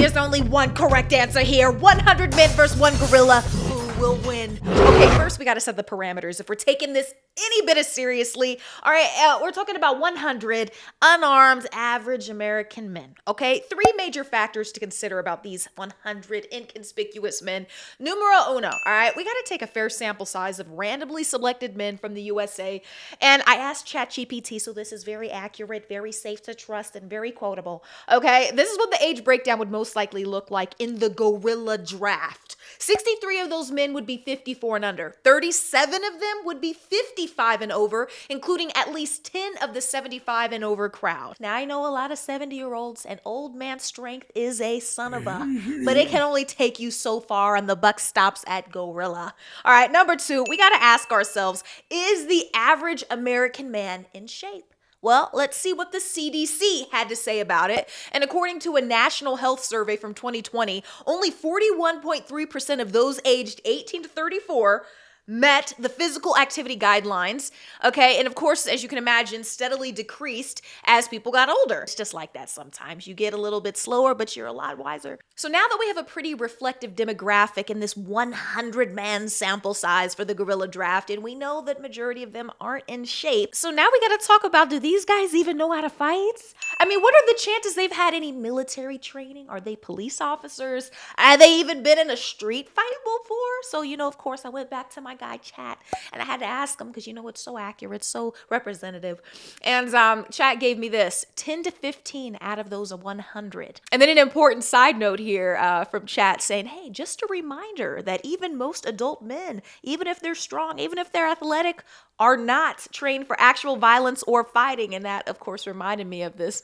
There's only one correct answer here. 100 men versus one gorilla. Who will win? Okay, first we gotta set the parameters. If we're taking this any bit as seriously, all right, we're talking about 100 unarmed average American men, okay? 3 major factors to consider about these 100 inconspicuous men. Numero uno, all right? We gotta take a fair sample size of randomly selected men from the USA, and I asked ChatGPT, so this is very accurate, very safe to trust, and very quotable, okay? This is what the age breakdown would most likely look like in the gorilla draft. 63 of those men would be 54 and under. 37 of them would be 55 and over, including at least 10 of the 75 and over crowd. Now, I know a lot of 70-year-olds and old man strength is a son of a, but it can only take you so far and the buck stops at gorilla. All right, number 2, we got to ask ourselves, is the average American man in shape? Well, let's see what the CDC had to say about it. And according to a national health survey from 2020, only 41.3% of those aged 18 to 34 met the physical activity guidelines, okay? And of course, as you can imagine, steadily decreased as people got older. It's just like that sometimes. You get a little bit slower, but you're a lot wiser. So now that we have a pretty reflective demographic in this 100-man sample size for the gorilla draft, and we know that majority of them aren't in shape, so now we gotta talk about, do these guys even know how to fight? I mean, what are the chances they've had any military training? Are they police officers? Have they even been in a street fight before? So, of course, I went back to my guy Chat, and I had to ask him because it's so accurate, so representative. And Chat gave me this: 10 to 15 out of those are 100. And then an important side note here from Chat saying, hey, just a reminder that even most adult men, even if they're strong, even if they're athletic, are not trained for actual violence or fighting. And that, of course, reminded me of this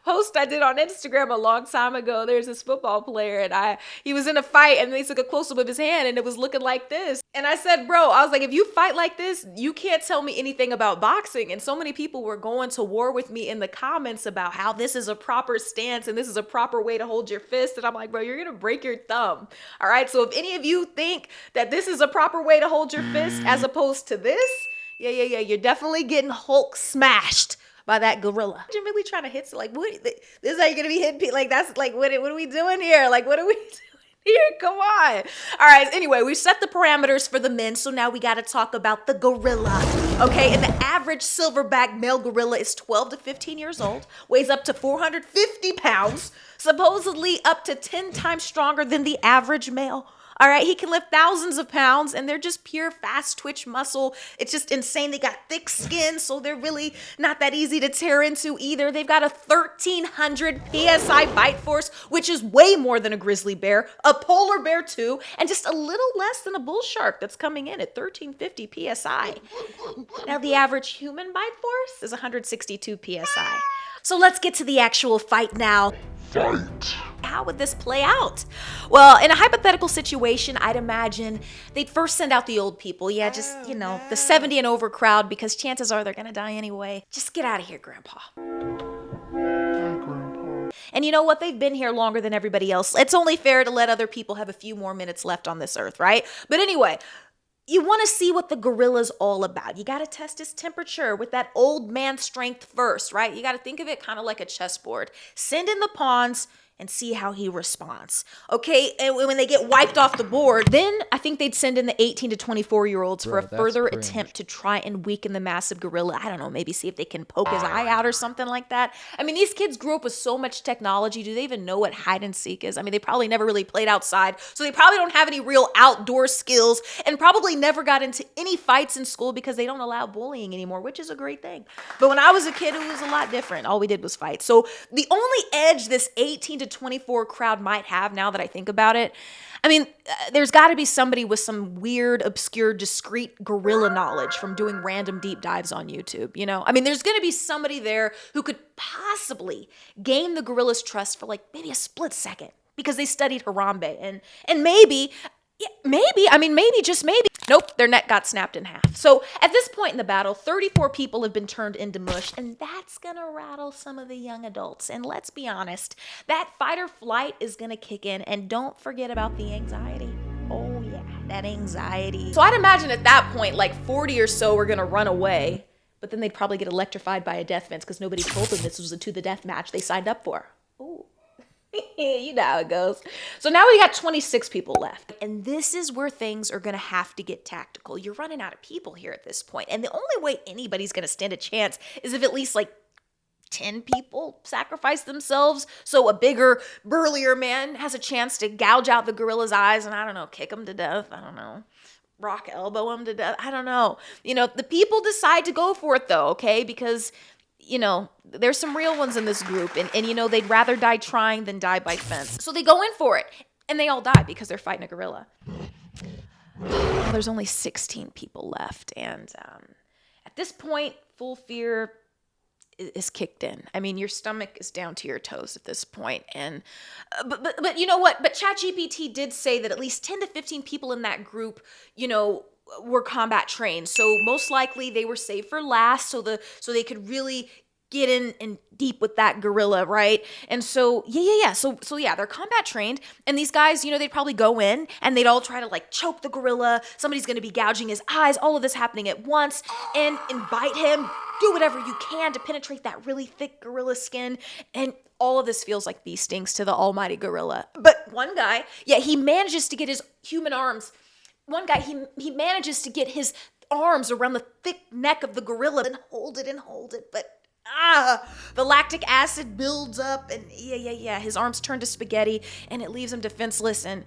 post I did on Instagram a long time ago. There's this football player, and he was in a fight, and they took a close-up of his hand, and it was looking like this. And I said, bro, I was like, if you fight like this, you can't tell me anything about boxing. And so many people were going to war with me in the comments about how this is a proper stance and this is a proper way to hold your fist. And I'm like, bro, you're going to break your thumb. All right. So if any of you think that this is a proper way to hold your fist as opposed to this, yeah, you're definitely getting Hulk smashed by that gorilla. You're really trying to hit, like, what? This is how you're going to be hitting, like, that's like, what are we doing here? Like, what are we doing here? Come on. All right. Anyway, we set the parameters for the men. So now we got to talk about the gorilla. Okay. And the average silverback male gorilla is 12 to 15 years old, weighs up to 450 pounds, supposedly up to 10 times stronger than the average male. All right, he can lift thousands of pounds, and they're just pure fast twitch muscle. It's just insane. They got thick skin, so they're really not that easy to tear into either. They've got a 1,300 PSI bite force, which is way more than a grizzly bear, a polar bear too, and just a little less than a bull shark that's coming in at 1,350 PSI. Now, the average human bite force is 162 PSI. So let's get to the actual fight now. Fight! How would this play out? Well, in a hypothetical situation, I'd imagine they'd first send out the old people. Yeah, just, the 70 and over crowd, because chances are they're gonna die anyway. Just get out of here, Grandpa. Hi, Grandpa. And you know what? They've been here longer than everybody else. It's only fair to let other people have a few more minutes left on this earth, right? But anyway, you want to see what the gorilla's all about. You got to test his temperature with that old man strength first, right? You got to think of it kind of like a chessboard. Send in the pawns and see how he responds. Okay, and when they get wiped off the board, then I think they'd send in the 18 to 24-year-olds for a further attempt to try and weaken the massive gorilla. I don't know, maybe see if they can poke his eye out or something like that. I mean, these kids grew up with so much technology. Do they even know what hide and seek is? I mean, they probably never really played outside, so they probably don't have any real outdoor skills, and probably never got into any fights in school because they don't allow bullying anymore, which is a great thing. But when I was a kid, it was a lot different. All we did was fight. So the only edge this 18 to 24 crowd might have, now that I think about it, I mean, there's got to be somebody with some weird, obscure, discrete gorilla knowledge from doing random deep dives on YouTube, I mean, there's going to be somebody there who could possibly gain the gorilla's trust for like maybe a split second because they studied Harambe, and maybe, just maybe, nope, their neck got snapped in half. So at this point in the battle, 34 people have been turned into mush, and that's gonna rattle some of the young adults. And let's be honest, that fight or flight is gonna kick in, and don't forget about the anxiety. Oh yeah, that anxiety. So I'd imagine at that point, like 40 or so are gonna run away, but then they'd probably get electrified by a death fence because nobody told them this was a to the death match they signed up for. Ooh. You know how it goes. So now we got 26 people left. And this is where things are going to have to get tactical. You're running out of people here at this point. And the only way anybody's going to stand a chance is if at least like 10 people sacrifice themselves. So a bigger, burlier man has a chance to gouge out the gorilla's eyes and, I don't know, kick him to death. I don't know. Rock elbow him to death. I don't know. The people decide to go for it though, okay? Because there's some real ones in this group, and they'd rather die trying than die by fence. So they go in for it, and they all die because they're fighting a gorilla. Well, there's only 16 people left, and at this point, full fear is kicked in. I mean, your stomach is down to your toes at this point, and but you know what? But ChatGPT did say that at least 10 to 15 people in that group, were combat trained. So most likely they were saved for last, so they could really get in and deep with that gorilla, right? And so So they're combat trained, and these guys, they'd probably go in and they'd all try to like choke the gorilla. Somebody's going to be gouging his eyes, all of this happening at once, and bite him. Do whatever you can to penetrate that really thick gorilla skin, and all of this feels like bee stings to the almighty gorilla. But one guy, he manages to get his human arms. One guy, he manages to get his arms around the thick neck of the gorilla and hold it, but the lactic acid builds up, and his arms turn to spaghetti, and it leaves him defenseless, and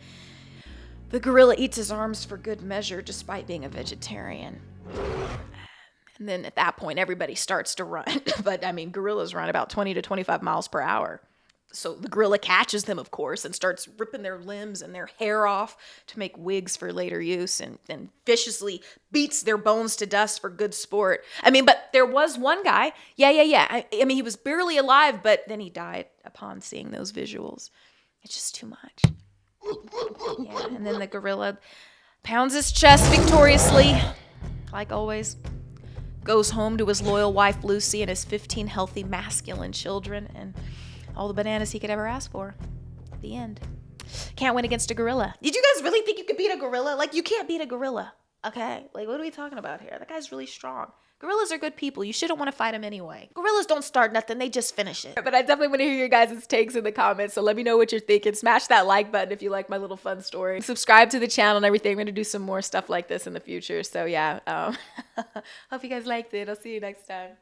the gorilla eats his arms for good measure, despite being a vegetarian. And then at that point, everybody starts to run. But I mean, gorillas run about 20 to 25 miles per hour. So the gorilla catches them, of course, and starts ripping their limbs and their hair off to make wigs for later use, and viciously beats their bones to dust for good sport. I mean, but there was one guy, I mean, he was barely alive, but then he died upon seeing those visuals. It's just too much. Yeah, and then the gorilla pounds his chest victoriously, like always, goes home to his loyal wife, Lucy, and his 15 healthy masculine children, and all the bananas he could ever ask for. The end. Can't win against a gorilla. Did you guys really think you could beat a gorilla? Like, you can't beat a gorilla, okay? Like, what are we talking about here? That guy's really strong. Gorillas are good people. You shouldn't want to fight them anyway. Gorillas don't start nothing. They just finish it. But I definitely want to hear your guys' takes in the comments, so let me know what you're thinking. Smash that like button if you like my little fun story. Subscribe to the channel and everything. I'm going to do some more stuff like this in the future. So, yeah. Hope you guys liked it. I'll see you next time.